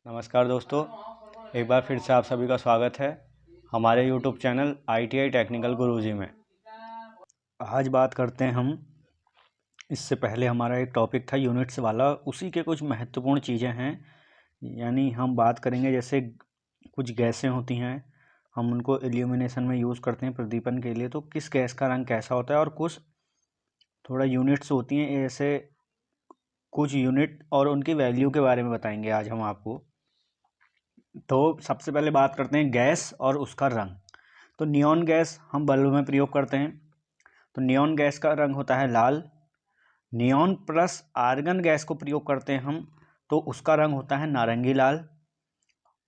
नमस्कार दोस्तों, एक बार फिर से आप सभी का स्वागत है हमारे यूट्यूब चैनल ITI टेक्निकल गुरुजी में। आज बात करते हैं हम, इससे पहले हमारा एक टॉपिक था यूनिट्स वाला, उसी के कुछ महत्वपूर्ण चीज़ें हैं। यानी हम बात करेंगे जैसे कुछ गैसें होती हैं, हम उनको इल्यूमिनेशन में यूज़ करते हैं प्रदीपन के लिए, तो किस गैस का रंग कैसा होता है, और कुछ थोड़ा यूनिट्स होती हैं ऐसे कुछ यूनिट और उनकी वैल्यू के बारे में बताएंगे आज हम आपको। तो सबसे पहले बात करते हैं गैस और उसका रंग। तो नियॉन गैस हम बल्ब में प्रयोग करते हैं, तो नियॉन गैस का रंग होता है लाल। नियॉन प्लस आर्गन गैस को प्रयोग करते हैं हम, तो उसका रंग होता है नारंगी लाल।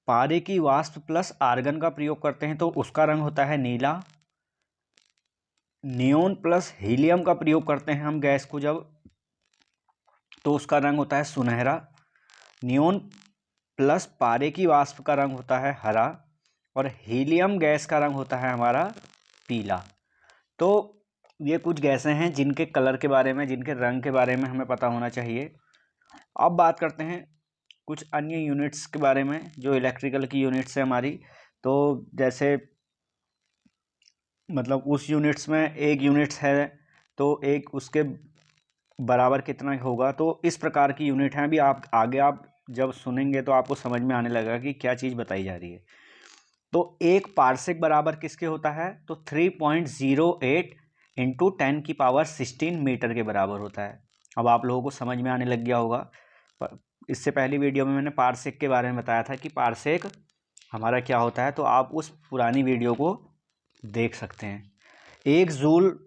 पारे की वाष्प प्लस आर्गन का प्रयोग करते हैं तो उसका रंग होता है नीला। नियॉन प्लस हीलियम का प्रयोग करते हैं हम गैस को जब, तो उसका रंग होता है सुनहरा। नियॉन प्लस पारे की वाष्प का रंग होता है हरा, और हीलियम गैस का रंग होता है हमारा पीला। तो ये कुछ गैसें हैं जिनके कलर के बारे में, जिनके रंग के बारे में हमें पता होना चाहिए। अब बात करते हैं कुछ अन्य यूनिट्स के बारे में जो इलेक्ट्रिकल की यूनिट्स है हमारी। तो जैसे मतलब उस यूनिट्स में एक यूनिट्स है तो एक उसके बराबर कितना होगा, तो इस प्रकार की यूनिट है। अभी आप आगे आप जब सुनेंगे तो आपको समझ में आने लगेगा कि क्या चीज़ बताई जा रही है। तो एक पार्सेक बराबर किसके होता है, तो 3.08 इंटू 10⁻16 मीटर के बराबर होता है। अब आप लोगों को समझ में आने लग गया होगा। इससे पहली वीडियो में मैंने पार्सेक के बारे में बताया था कि पार्सेक हमारा क्या होता है, तो आप उस पुरानी वीडियो को देख सकते हैं। एक जूल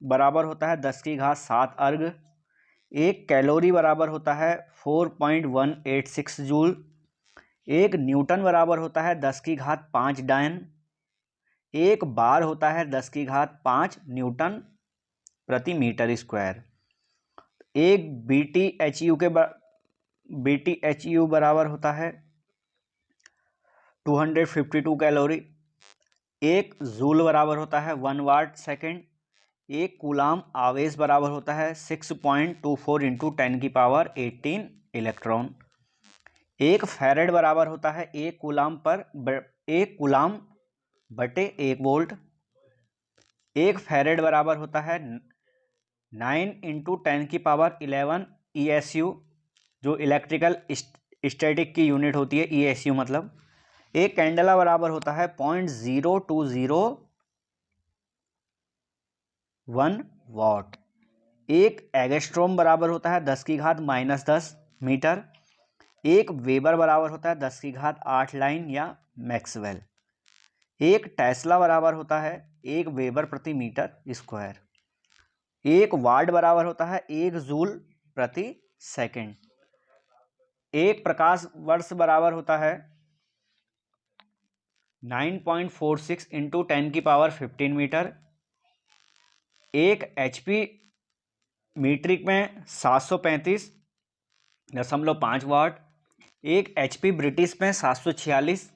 बराबर होता है 10⁻7 अर्ग। एक कैलोरी बराबर होता है 4.186 जूल। एक न्यूटन बराबर होता है 10⁵5 डायन। एक बार होता है 10⁵5 न्यूटन प्रति मीटर स्क्वायर। एक BTHU बराबर होता है 252 कैलोरी। एक जूल बराबर होता है 1 वाट सेकेंड। एक कूलाम आवेश बराबर होता है 6.24 इंटू 10⁻18 इलेक्ट्रॉन। एक फैरेड बराबर होता है 1 कूलाम बटे 1 वोल्ट। एक फैरेड बराबर होता है 9 इंटू 10⁻11 ESU, जो इलेक्ट्रिकल स्टैटिक की यूनिट होती है, ESU मतलब। एक कैंडला बराबर होता है 0.0201 वाट। एक एंगस्ट्रॉम बराबर होता है 10⁻−10 मीटर। एक वेबर बराबर होता है 10⁸8 लाइन या मैक्सवेल। एक टेस्ला बराबर होता है 1 वेबर प्रति मीटर स्क्वायर। एक वाट बराबर होता है 1 जूल प्रति सेकेंड। एक प्रकाश वर्ष बराबर होता है 9.46 इंटू 10⁻15 मीटर। एक HP मीट्रिक में 735.5 वाट। एक HP ब्रिटिश में 746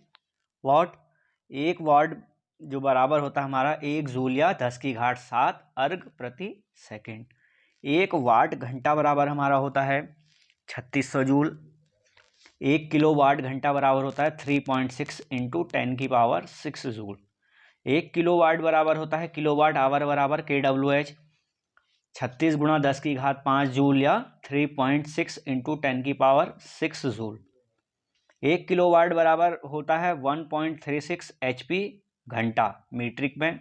वाट। एक वाट जो बराबर होता है हमारा 1 जूल या 10⁻7 अर्ग प्रति सेकेंड। एक वाट घंटा बराबर हमारा होता है 3600 जूल। एक किलो वाट घंटा बराबर होता है 3.6 इंटू 10⁻6 जूल। एक किलो वाट बराबर होता है किलो वाट आवर बराबर KWH 36 गुणा 10⁵5 जूल या 3.6 इंटू 10⁻6 जूल। एक किलो वाट बराबर होता है 1.36 HP घंटा मीट्रिक में।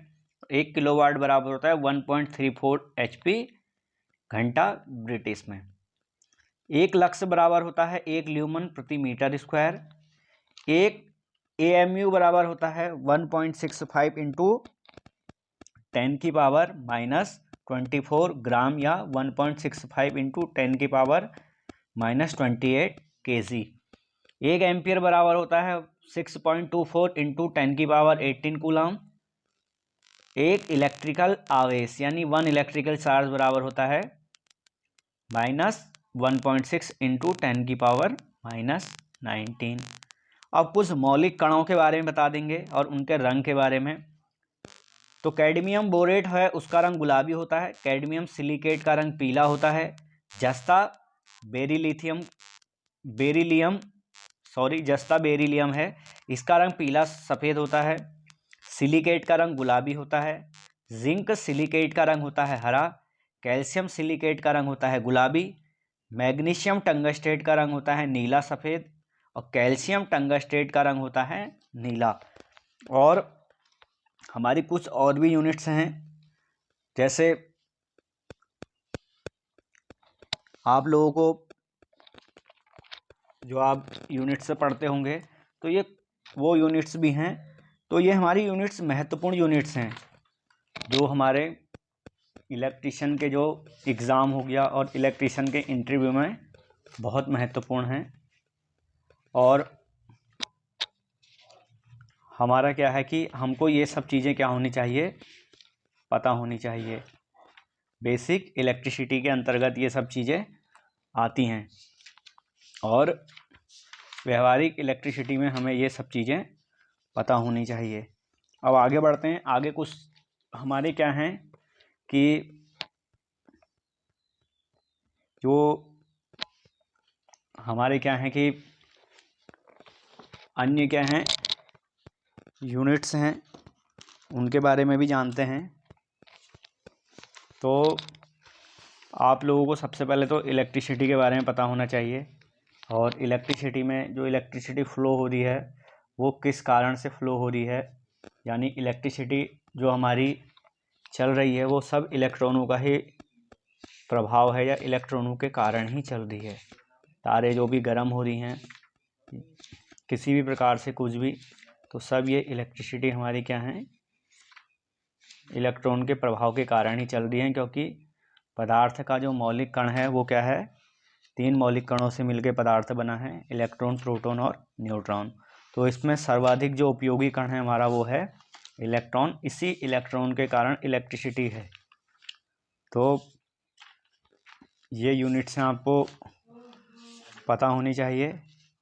एक किलो वाट बराबर होता है 1.34 HP घंटा ब्रिटिश में। एक लक्स बराबर होता है 1 ल्यूमन प्रति मीटर स्क्वायर। एक AMU बराबर होता है 1.65 इंटू 10⁻24 ग्राम या 1.65 इंटू 10⁻28 kg। एक एम्पियर बराबर होता है 6.24 इंटू 10⁻18 कूलाम। एक इलेक्ट्रिकल आवेश यानी 1 इलेक्ट्रिकल चार्ज बराबर होता है -1.6 इंटू 10⁻19। अब कुछ मौलिक कणों के बारे में बता देंगे और उनके रंग के बारे में। तो कैडमियम बोरेट है, उसका रंग गुलाबी होता है। कैडमियम सिलिकेट का रंग पीला होता है। जस्ता बेरिलियम जस्ता बेरिलियम है, इसका रंग पीला सफ़ेद होता है। सिलिकेट का रंग गुलाबी होता है। जिंक सिलिकेट का रंग होता है हरा। कैल्शियम सिलिकेट का रंग होता है गुलाबी। मैग्नीशियम टंगस्टेट का रंग होता है नीला सफ़ेद। और कैल्शियम टंगस्टेट का रंग होता है नीला। और हमारी कुछ और भी यूनिट्स हैं, जैसे आप लोगों को जो आप यूनिट्स से पढ़ते होंगे तो ये वो यूनिट्स भी हैं। तो ये हमारी यूनिट्स महत्वपूर्ण यूनिट्स हैं जो हमारे इलेक्ट्रीशियन के जो एग्ज़ाम हो गया और इलेक्ट्रीशियन के इंटरव्यू में बहुत महत्वपूर्ण हैं। और हमारा क्या है कि हमको ये सब चीज़ें क्या होनी चाहिए, पता होनी चाहिए। बेसिक इलेक्ट्रिसिटी के अंतर्गत ये सब चीज़ें आती हैं और व्यवहारिक इलेक्ट्रिसिटी में हमें ये सब चीज़ें पता होनी चाहिए। अब आगे बढ़ते हैं। आगे कुछ हमारे क्या हैं कि जो हमारे क्या हैं कि अन्य क्या हैं यूनिट्स हैं, उनके बारे में भी जानते हैं। तो आप लोगों को सबसे पहले तो इलेक्ट्रिसिटी के बारे में पता होना चाहिए और इलेक्ट्रिसिटी में जो इलेक्ट्रिसिटी फ़्लो हो रही है वो किस कारण से फ़्लो हो रही है, यानी इलेक्ट्रिसिटी जो हमारी चल रही है वो सब इलेक्ट्रॉनों का ही प्रभाव है या इलेक्ट्रॉनों के कारण ही चल रही है। तारे जो भी गर्म हो रही हैं किसी भी प्रकार से कुछ भी, तो सब ये इलेक्ट्रिसिटी हमारी क्या है, इलेक्ट्रॉन के प्रभाव के कारण ही चल रही है। क्योंकि पदार्थ का जो मौलिक कण है वो क्या है, 3 मौलिक कणों से मिलकर पदार्थ बना है, इलेक्ट्रॉन, प्रोटॉन और न्यूट्रॉन। तो इसमें सर्वाधिक जो उपयोगी कण है हमारा वो है इलेक्ट्रॉन। इसी इलेक्ट्रॉन के कारण इलेक्ट्रिसिटी है। तो ये यूनिट्स आपको पता होनी चाहिए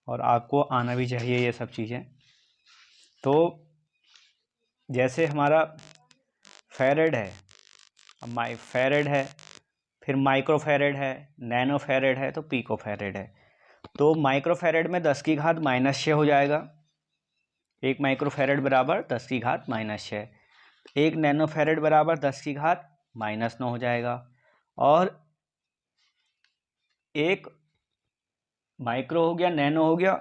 और आपको आना भी चाहिए ये सब चीज़ें। तो जैसे हमारा फेरेड है, फेरेड है, फिर माइक्रो फेरेड है, नैनो फेरेड है, तो पीको फेरेड है। तो माइक्रो फेरेड में 10 की घात -6 हो जाएगा। 1 माइक्रो फेरेड बराबर 10 की घात -6। 1 नैनो फेरेड बराबर 10 की घात -9 हो जाएगा। और 1 माइक्रो हो गया, नैनो हो गया,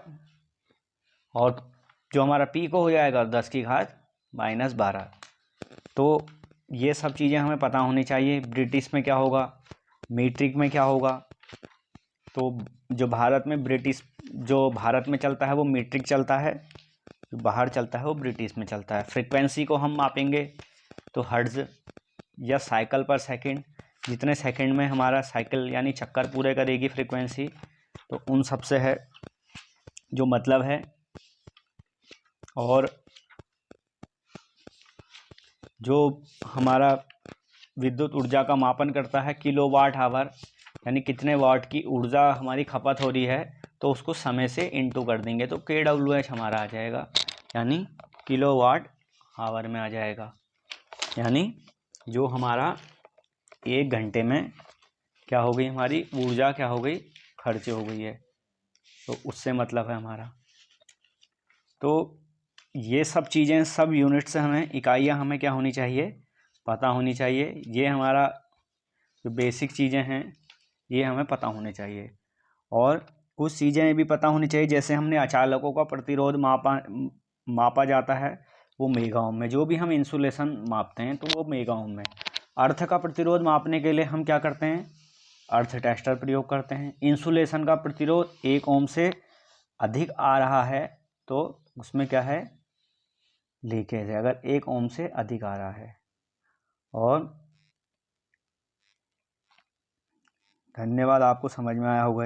और जो हमारा पीको हो जाएगा 10 की घात -12। तो ये सब चीज़ें हमें पता होनी चाहिए। ब्रिटिश में क्या होगा, मीट्रिक में क्या होगा। तो जो भारत में चलता है वो मीट्रिक चलता है, जो बाहर चलता है वो ब्रिटिश में चलता है। फ्रीक्वेंसी को हम मापेंगे तो हर्ट्ज या साइकिल पर सेकंड, जितने सेकंड में हमारा साइकिल यानी चक्कर पूरे करेगी फ्रीक्वेंसी, तो उन सब से है जो मतलब है। और जो हमारा विद्युत ऊर्जा का मापन करता है किलोवाट आवर, यानी कितने वाट की ऊर्जा हमारी खपत हो रही है, तो उसको समय से इनटू कर देंगे तो kWh हमारा आ जाएगा, यानी किलोवाट आवर में आ जाएगा। यानी जो हमारा 1 घंटे में क्या हो गई, हमारी ऊर्जा क्या हो गई, खर्च हो गई है। तो उससे मतलब है हमारा। तो ये सब चीज़ें, सब यूनिट से हमें, इकाइयाँ हमें क्या होनी चाहिए, पता होनी चाहिए। ये हमारा जो बेसिक चीज़ें हैं ये हमें पता होने चाहिए। और कुछ चीज़ें भी पता होनी चाहिए, जैसे हमने अचालकों का प्रतिरोध मापा जाता है वो मेगा ओम में। जो भी हम इंसुलेशन मापते हैं तो वो मेगा ओम में। अर्थ का प्रतिरोध मापने के लिए हम क्या करते हैं, अर्थ टेस्टर प्रयोग करते हैं। इंसुलेशन का प्रतिरोध 1 ओम से अधिक आ रहा है तो उसमें क्या है, लीकेज है, अगर 1 ओम से अधिक आ रहा है। और धन्यवाद, आपको समझ में आया होगा।